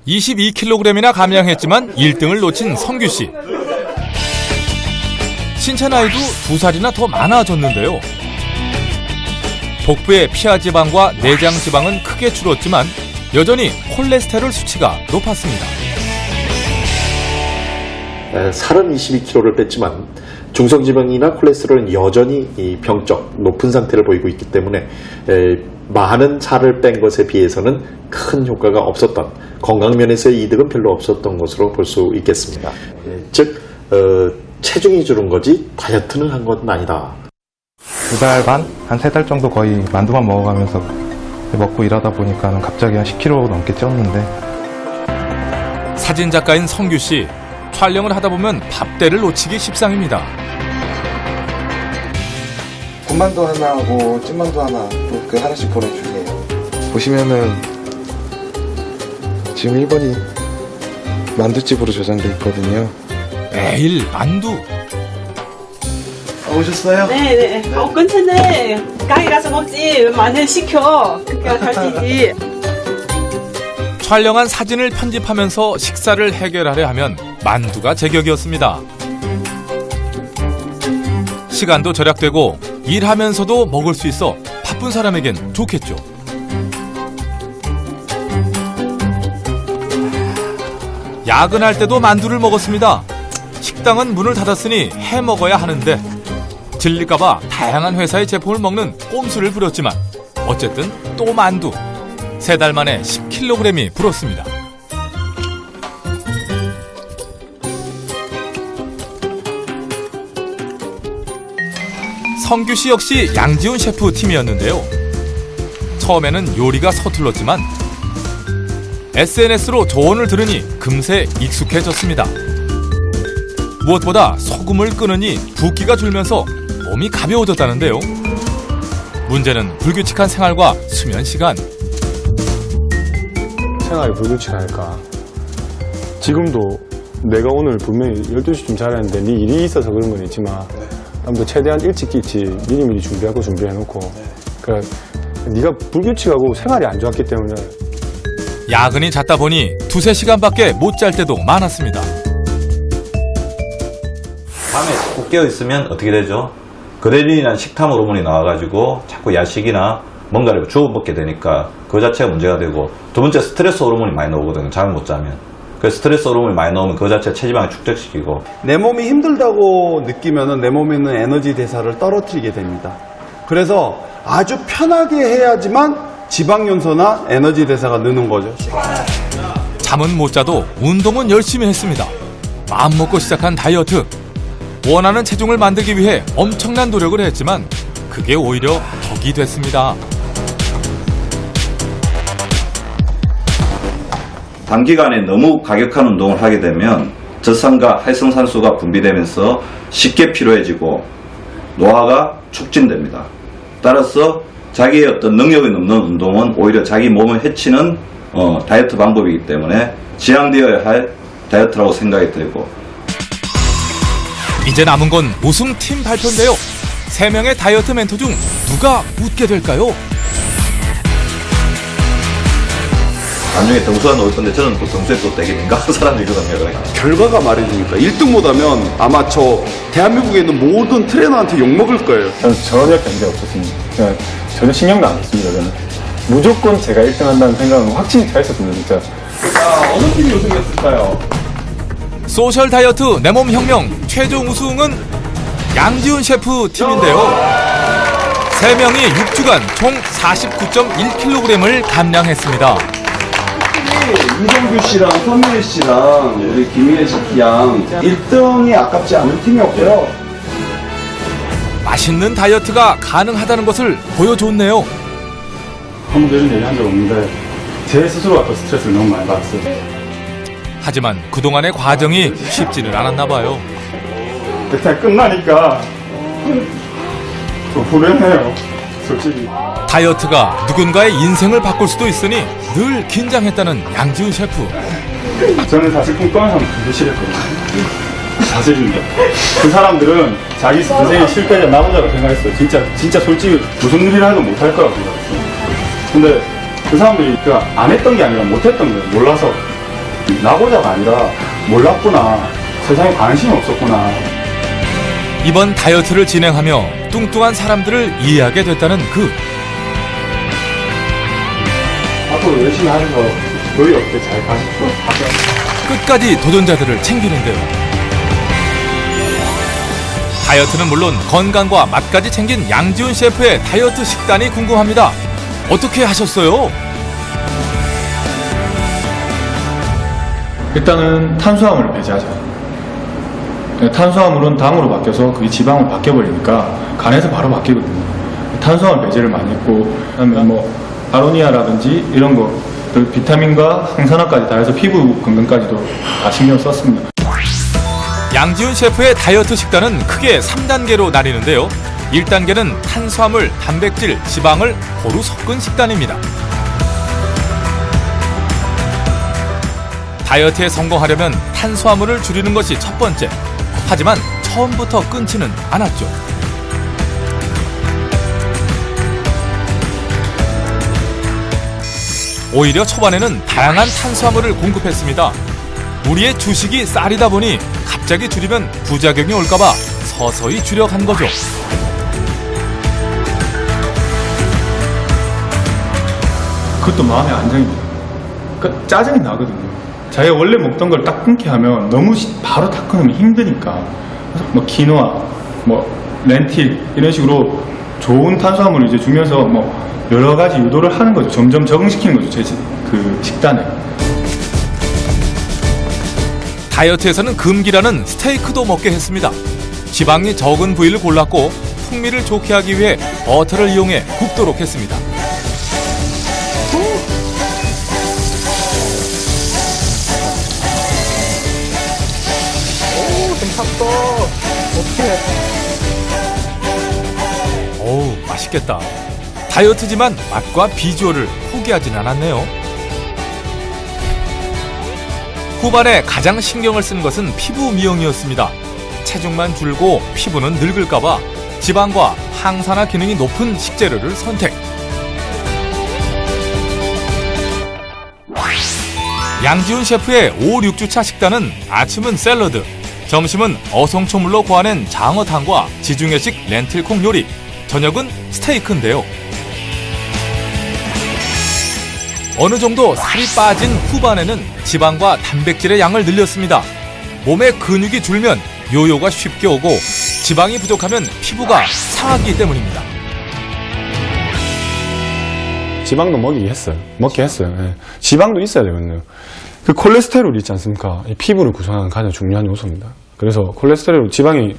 22kg이나 감량했지만 1등을 놓친 성규 씨. 신체 나이도 2살이나 더 많아졌는데요. 복부의 피하 지방과 내장 지방은 크게 줄었지만 여전히 콜레스테롤 수치가 높았습니다. 살은 22kg를 뺐지만 중성지방이나 콜레스테롤은 여전히 병적 높은 상태를 보이고 있기 때문에 많은 살을 뺀 것에 비해서는 큰 효과가 없었던, 건강면에서의 이득은 별로 없었던 것으로 볼 수 있겠습니다. 즉 체중이 줄은 거지 다이어트는 한 건 아니다. 2달 반? 한 3달 정도 거의 만두만 먹어가면서 먹고 일하다 보니까 갑자기 한 10kg 넘게 쪘는데. 사진작가인 성규 씨. 촬영을 하다 보면 밥대를 놓치기 십상입니다. 군만두 하나 하고 찐만두 하나 그 하나씩 보내주세요. 보시면은 지금 1번이 만두집으로 저장돼 있거든요. 매일 만두. 오셨어요? 네네. 근처인데 가게 가서 먹지. 많이 시켜. 그게 잘 되지. 촬영한 사진을 편집하면서 식사를 해결하려 하면 만두가 제격이었습니다. 시간도 절약되고 일하면서도 먹을 수 있어 바쁜 사람에겐 좋겠죠. 야근할 때도 만두를 먹었습니다. 식당은 문을 닫았으니 해 먹어야 하는데 질릴까봐 다양한 회사의 제품을 먹는 꼼수를 부렸지만 어쨌든 또 만두. 3달 만에 10kg이 불었습니다. 성규 씨 역시 양지훈 셰프 팀이었는데요. 처음에는 요리가 서툴렀지만 SNS로 조언을 들으니 금세 익숙해졌습니다. 무엇보다 소금을 끄느니 붓기가 줄면서 몸이 가벼워졌다는데요. 문제는 불규칙한 생활과 수면 시간. 생활이 불규칙하니까 지금도 내가 오늘 분명히 12시쯤 자야 하는데 네 일이 있어서 그런 건 있지만 아무튼 최대한 일찍 끼치 미리미리 준비하고 준비해놓고 그러니까 네가 불규칙하고 생활이 안 좋았기 때문에 야근이 잦다 보니 2-3시간밖에 못 잘 때도 많았습니다. 밤에 자꾸 깨어있으면 어떻게 되죠? 그레린이라는 식탐 호르몬이 나와가지고 자꾸 야식이나 뭔가를 주워 먹게 되니까 그 자체가 문제가 되고, 두 번째 스트레스 호르몬이 많이 나오거든요. 잠을 못 자면. 그 스트레스 호르몬이 많이 나오면 그 자체가 체지방을 축적시키고, 내 몸이 힘들다고 느끼면 내 몸에 있는 에너지 대사를 떨어뜨리게 됩니다. 그래서 아주 편하게 해야지만 지방 연소나 에너지 대사가 느는 거죠. 잠은 못 자도 운동은 열심히 했습니다. 마음 먹고 시작한 다이어트. 원하는 체중을 만들기 위해 엄청난 노력을 했지만 그게 오히려 덕이 됐습니다. 단기간에 너무 과격한 운동을 하게 되면 젖산과 활성산소가 분비되면서 쉽게 피로해지고 노화가 촉진됩니다. 따라서 자기의 어떤 능력이 넘는 운동은 오히려 자기 몸을 해치는 다이어트 방법이기 때문에 지양되어야 할 다이어트라고 생각이 들고, 이제 남은 건 우승팀 발표인데요. 3명의 다이어트 멘토 중 누가 웃게 될까요? 나중에 등수가 나올 건데 저는 또 등수에 또 되게 민감한 사람이거든요. 결과가 말해주니까 1등 못하면 아마 저 대한민국에 있는 모든 트레이너한테 욕먹을 거예요. 저는 전혀 견제 없었습니다. 그냥 전혀 신경도 안 썼습니다. 저는 무조건 제가 1등 한다는 생각은 확실히 다 했었습니다. 진짜. 어느 팀이 우승했을까요? 소셜 다이어트 내 몸 혁명 최종 우승은 양지훈 셰프 팀인데요. 3명이 6주간 총 49.1kg을 감량했습니다. 이정규 씨랑 선미애 씨랑 우리 김희애 셰프양 1등이 아깝지 않은 팀이었고요. 맛있는 다이어트가 가능하다는 것을 보여줬네요. 한 번도 이런 얘기 한 적 없는데 제 스스로가 또 스트레스를 너무 많이 받았어요. 하지만 그동안의 과정이 쉽지는 않았나 봐요. 그냥 끝나니까 좀 불행해요. 솔직히. 다이어트가 누군가의 인생을 바꿀 수도 있으니 늘 긴장했다는 양지훈 셰프. 저는 사실 꿈꾸는 사람 되게 싫었거든요. 사실입니다. 그 사람들은 자기 인생의 실패자 나보자고 생각했어요. 진짜 솔직히 무슨 일이라 해도 못할 거라고 생각했어요. 근데 그 사람들이 안 했던 게 아니라 못 했던 거예요. 몰라서. 나고자가 아니라 몰랐구나. 세상에 관심이 없었구나. 이번 다이어트를 진행하며 뚱뚱한 사람들을 이해하게 됐다는 그 앞으로 열심히 하셔서 교회 없게 잘 가십시오. 끝까지 도전자들을 챙기는데요. 다이어트는 물론 건강과 맛까지 챙긴 양지훈 셰프의 다이어트 식단이 궁금합니다. 어떻게 하셨어요? 일단은 탄수화물을 배제하자. 탄수화물은 당으로 바뀌어서 그게 지방으로 바뀌어버리니까 간에서 바로 바뀌거든요. 탄수화물 배제를 많이 했고, 그다음에 뭐 아로니아라든지 이런 거, 비타민과 항산화까지 다 해서 피부 건강까지도 다 신경 썼습니다. 양지훈 셰프의 다이어트 식단은 크게 3단계로 나뉘는데요. 1단계는 탄수화물, 단백질, 지방을 고루 섞은 식단입니다. 다이어트에 성공하려면 탄수화물을 줄이는 것이 첫 번째. 하지만 처음부터 끊지는 않았죠. 오히려 초반에는 다양한 탄수화물을 공급했습니다. 우리의 주식이 쌀이다 보니 갑자기 줄이면 부작용이 올까봐 서서히 줄여간 거죠. 그것도 마음의 안정입니다. 그러니까 짜증이 나거든요. 자기가 원래 먹던 걸 딱 끊게 하면 너무 바로 딱 끊으면 힘드니까. 그래서 뭐 키노아, 뭐 렌틸 이런 식으로 좋은 탄수화물을 이제 주면서 뭐 여러 가지 유도를 하는 거죠. 점점 적응시키는 거죠. 제 그 식단에. 다이어트에서는 금기라는 스테이크도 먹게 했습니다. 지방이 적은 부위를 골랐고 풍미를 좋게 하기 위해 버터를 이용해 굽도록 했습니다. 어우, 맛있겠다. 다이어트지만 맛과 비주얼을 포기하진 않았네요. 후반에 가장 신경을 쓴 것은 피부 미용이었습니다. 체중만 줄고 피부는 늙을까봐 지방과 항산화 기능이 높은 식재료를 선택. 양지훈 셰프의 5, 6주차 식단은 아침은 샐러드, 점심은 어성초물로 고아낸 장어탕과 지중해식 렌틸콩 요리, 저녁은 스테이크인데요. 어느 정도 살이 빠진 후반에는 지방과 단백질의 양을 늘렸습니다. 몸에 근육이 줄면 요요가 쉽게 오고 지방이 부족하면 피부가 상하기 때문입니다. 지방도 먹게 했어요. 예. 지방도 있어야 되거든요. 그 콜레스테롤 있지 않습니까? 이 피부를 구성하는 가장 중요한 요소입니다. 그래서 콜레스테롤, 지방이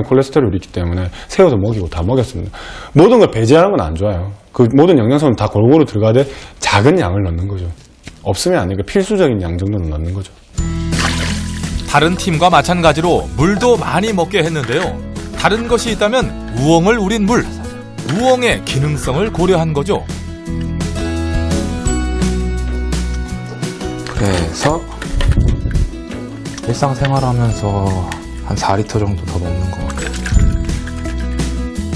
콜레스테롤이 있기 때문에 새우도 먹이고 다 먹였습니다. 모든 걸 배제하는 건 안 좋아요. 그 모든 영양소는 다 골고루 들어가되 작은 양을 넣는 거죠. 없으면 안 되니까 필수적인 양 정도는 넣는 거죠. 다른 팀과 마찬가지로 물도 많이 먹게 했는데요. 다른 것이 있다면 우엉을 우린 물, 우엉의 기능성을 고려한 거죠. 그래서 일상생활하면서 한 4리터 정도 더 먹는 것 같아요.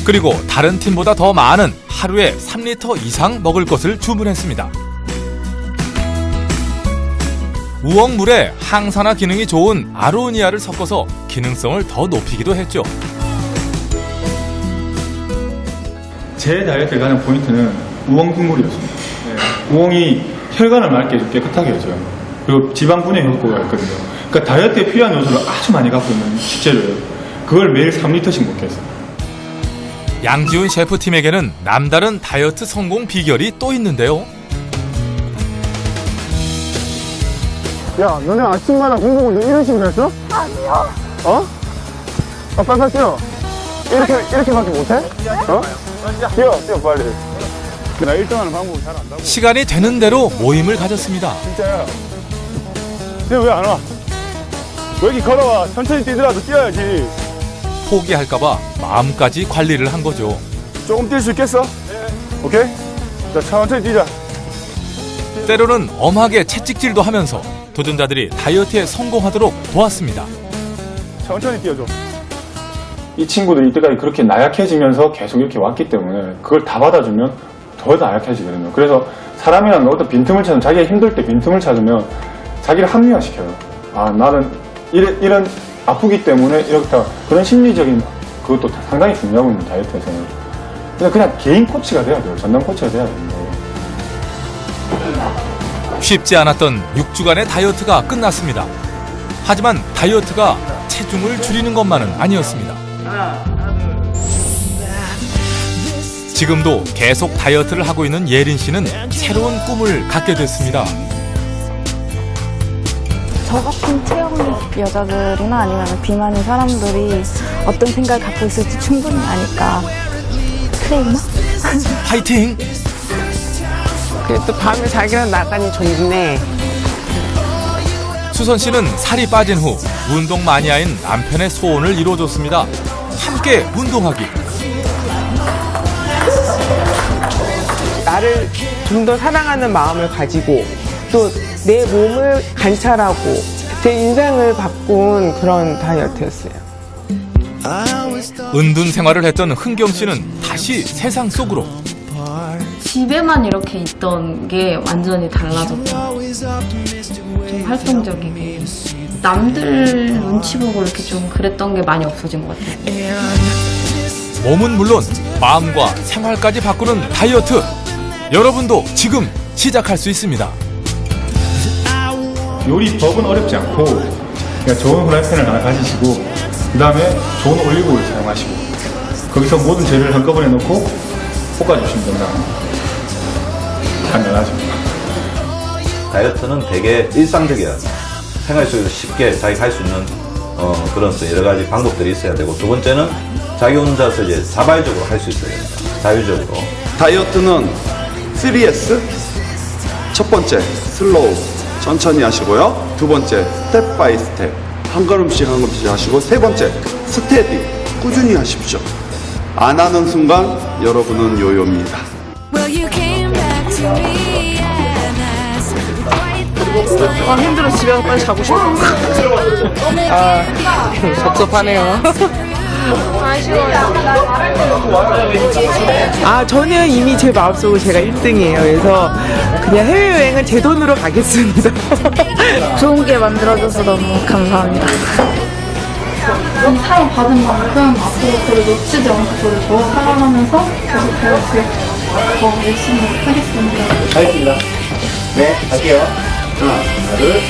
그리고 다른 팀보다 더 많은 하루에 3리터 이상 먹을 것을 주문했습니다. 우엉물에 항산화 기능이 좋은 아로니아를 섞어서 기능성을 더 높이기도 했죠. 제 다이어트의 가장 포인트는 우엉 국물이었습니다. 네. 우엉이 혈관을 맑게 해주고 깨끗하게 해줘요. 그리고 지방 분해 효과가 있거든요. 그러니까 다이어트에 필요한 요소를 아주 많이 갖고 있는 식재료예요. 그걸 매일 3리터씩 먹게 했어요. 양지훈 셰프팀에게는 남다른 다이어트 성공 비결이 또 있는데요. 야, 너네 아침마다 공복 운동 이런 식으로 했어? 아니요. 어? 빨리 뛰어. 이렇게밖에 못해? 어? 뛰어 빨리. 나 1등하는 방법을 잘 안다고. 시간이 되는 대로 모임을 가졌습니다. 진짜야. 너 왜 안 와? 왜 이렇게 걸어와? 천천히 뛰더라도 뛰어야지. 포기할까봐 마음까지 관리를 한 거죠. 조금 뛸 수 있겠어? 네. 오케이? 자, 천천히 뛰자. 때로는 엄하게 채찍질도 하면서 도전자들이 다이어트에 성공하도록 도왔습니다. 천천히 뛰어줘. 이 친구들이 이때까지 그렇게 나약해지면서 계속 이렇게 왔기 때문에 그걸 다 받아주면 더 나약해지거든요. 그래서 사람이랑 어떤 빈틈을 찾으면 자기가 힘들 때 빈틈을 찾으면 자기를 합리화시켜요. 아, 나는 이런 아프기 때문에 이렇다. 그런 심리적인 그것도 상당히 중요하거든요, 다이어트에서는. 그래서 그냥 개인 코치가 돼야 돼요. 전담 코치가 돼야 됩니다. 쉽지 않았던 6주간의 다이어트가 끝났습니다. 하지만 다이어트가 체중을 줄이는 것만은 아니었습니다. 지금도 계속 다이어트를 하고 있는 예린 씨는 새로운 꿈을 갖게 됐습니다. 저 같은 체형 여자들이나 아니면 비만인 사람들이 어떤 생각을 갖고 있을지 충분히 아니까. 트레이너? 화이팅! 또 밤에 자기랑 나가니 좋네. 수선 씨는 살이 빠진 후 운동 마니아인 남편의 소원을 이뤄줬습니다. 함께 운동하기. 나를 좀 더 사랑하는 마음을 가지고 또 내 몸을 관찰하고 제 인생을 바꾼 그런 다이어트였어요. 은둔 생활을 했던 흥경 씨는 다시 세상 속으로. 집에만 이렇게 있던 게 완전히 달라졌고 좀 활동적이고 남들 눈치 보고 이렇게 좀 그랬던 게 많이 없어진 것 같아요. 몸은 물론 마음과 생활까지 바꾸는 다이어트. 여러분도 지금 시작할 수 있습니다. 요리법은 어렵지 않고 그냥 좋은 후라이팬을 하나 가지시고 그 다음에 좋은 올리브오일 사용하시고 거기서 모든 재료를 한꺼번에 넣고 볶아주시면 됩니다. 간단하죠. 다이어트는 되게 일상적이야. 생활 속에서 쉽게 자기가 할 수 있는 그런 여러 가지 방법들이 있어야 되고, 두 번째는 자기 혼자서 이제 자발적으로 할 수 있어야 됩니다. 자유적으로. 다이어트는 3S. 첫 번째, 슬로우. 천천히 하시고요. 두 번째, 스텝 바이 스텝. 한 걸음씩 한 걸음씩 하시고, 세 번째, 스테디. 꾸준히 하십시오. 안 하는 순간 여러분은 요요입니다. 힘들어 집에 가서 빨리 자고 싶어. 섭섭하네요. 저는 이미 제 마음속으로 제가 1등이에요. 그래서 그냥 해외여행은 제 돈으로 가겠습니다. 좋은 게 만들어줘서 너무 감사합니다. 사랑 받은 만큼 앞으로 그걸 놓치지 않고 그걸 더 사랑하면서 계속 다이어트에 더 열심히 하겠습니다. 알겠습니다. 네, 갈게요. 하나, 둘.